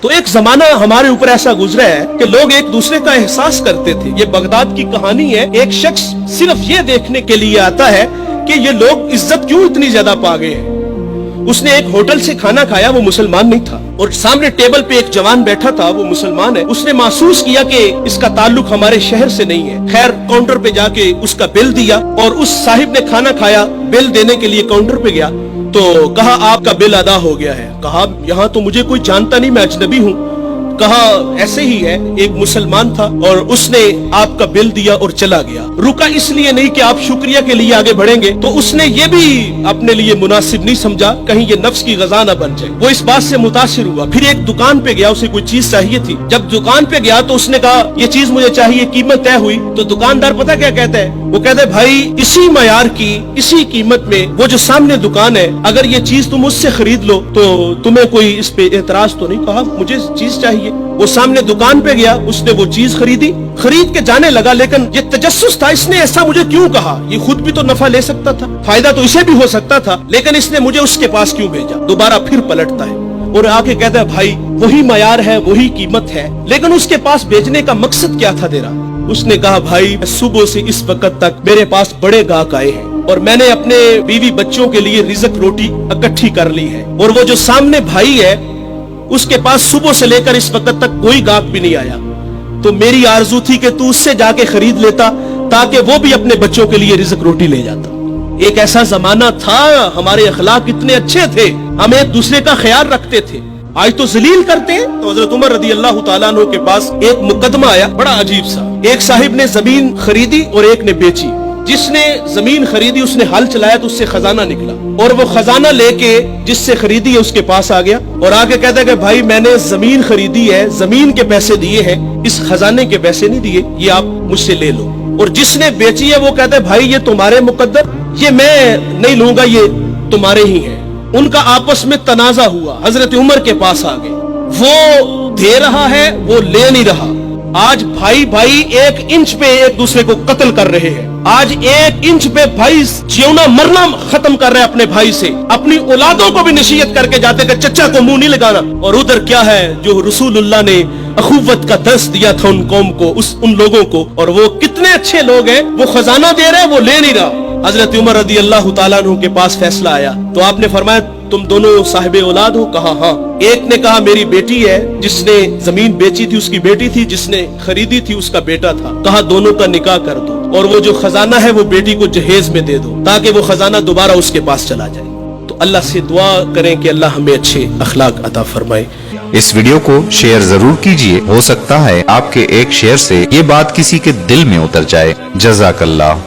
تو ایک जमाना हमारे ऊपर ऐसा गुजरा है कि लोग एक दूसरे का एहसास करते थे। ये बगदाद की कहानी है। एक शख्स सिर्फ ये देखने के लिए आता है कि ये लोग इज्जत क्यों इतनी ज्यादा पा गए हैं। उसने एक होटल से खाना खाया, वो मुसलमान नहीं था, और सामने टेबल पे एक जवान बैठा था, वो मुसलमान है। उसने महसूस किया कि इसका ताल्लुक हमारे शहर से नहीं है। खैर काउंटर पे जाके उसका बिल दिया, और उस साहिब ने खाना खाया, बिल देने के लिए काउंटर पे गया तो कहा आपका बिल अदा हो गया है। कहा यहाँ तो मुझे कोई जानता नहीं, मैं अजनबी हूँ। कहा ऐसे ही है, एक मुसलमान था और उसने आपका बिल दिया और चला गया। रुका इसलिए नहीं कि आप शुक्रिया के लिए आगे बढ़ेंगे, तो उसने ये भी अपने लिए मुनासिब नहीं समझा कहीं ये नफ्स की गजा न बन जाए। वो इस बात से मुतासिर हुआ। फिर एक दुकान पे गया, उसे कोई चीज चाहिए थी। जब दुकान पे गया तो उसने कहा ये चीज मुझे चाहिए, कीमत तय हुई। तो दुकानदार पता क्या कहता है, वो कहता है भाई इसी मयार की इसी कीमत में वो जो सामने दुकान है, अगर ये चीज तुम उससे खरीद लो तो तुम्हें कोई इस पे एतराज तो नहीं। कहा मुझे चीज चाहिए। वो सामने दुकान पे गया, उसने वो चीज खरीदी, खरीद के जाने लगा। लेकिन ये तजस्सुस था, इसने ऐसा मुझे क्यों कहा, ये खुद भी तो नफा ले सकता था, फायदा तो इसे भी हो सकता था, लेकिन इसने मुझे उसके पास क्यों भेजा। दोबारा फिर पलटता है और आके कहता है भाई वही मयार है, वही कीमत है, लेकिन उसके पास भेजने का मकसद क्या था तेरा। उसने कहा भाई सुबह से इस वक्त तक मेरे पास बड़े गाहक आए हैं और मैंने अपने बीवी बच्चों के लिए रिज़्क रोटी इकट्ठी कर ली है, और वो जो सामने भाई है उसके पास सुबह से लेकर इस वक्त तक कोई गाहक भी नहीं आया। तो मेरी आरजू थी कि तू उससे जाके खरीद लेता ताकि वो भी अपने बच्चों के लिए रिज़्क रोटी ले जाता। एक ऐसा जमाना था, हमारे अखलाक इतने अच्छे थे, हम एक दूसरे का ख्याल रखते थे। आज तो जलील करते हैं। तो हजरत उमर रदी अल्लाह तआला अन्हु के पास एक मुकदमा आया, बड़ा अजीब सा। एक साहिब ने जमीन खरीदी और एक ने बेची। जिसने जमीन खरीदी उसने हल चलाया तो उससे खजाना निकला, और वो खजाना लेके जिससे खरीदी है उसके पास आ गया और आके कहता है कि भाई मैंने जमीन खरीदी है, जमीन के पैसे दिए हैं, इस खजाने के पैसे नहीं दिए, ये आप मुझसे ले लो। और जिसने बेची है वो कहता है भाई ये तुम्हारे मुकद्दर, ये मैं नहीं लूंगा, ये तुम्हारे ही है। उनका आपस में तनाजा हुआ, हजरत उमर के पास आ गए। वो दे रहा है, वो ले नहीं रहा। आज भाई भाई 1 इंच पे एक दूसरे को कत्ल कर रहे हैं। आज 1 इंच पे भाई जीना मरना खत्म कर रहे हैं अपने भाई से। अपनी औलादों को भी नसीहत करके जाते कि चचा को मुंह नहीं लगाना। और उधर क्या है जो रसूलुल्लाह ने अखुवत का दर्स दिया था उन कौम को, उन लोगों को, और वो कितने अच्छे लोग हैं। वो खजाना दे रहे, वो ले नहीं रहा। हजरत उमर रदी अल्लाह तआला अन्हु के पास फैसला आया तो आपने फरमाया तुम दोनों साहिबे औलाद हो। कहा हाँ। एक ने कहा मेरी बेटी है, जिसने जमीन बेची थी उसकी बेटी थी, जिसने खरीदी थी उसका बेटा था। कहा दोनों का निकाह कर दो, और वो जो खजाना है वो बेटी को जहेज में दे दो ताकि वो खजाना दोबारा उसके पास चला जाए। तो अल्लाह से दुआ करें कि अल्लाह हमें अच्छे अखलाक अता फरमाए। इस वीडियो को शेयर जरूर कीजिए, हो सकता है आपके एक शेयर से ये बात किसी के दिल में उतर जाए। जज़ाकल्लाह।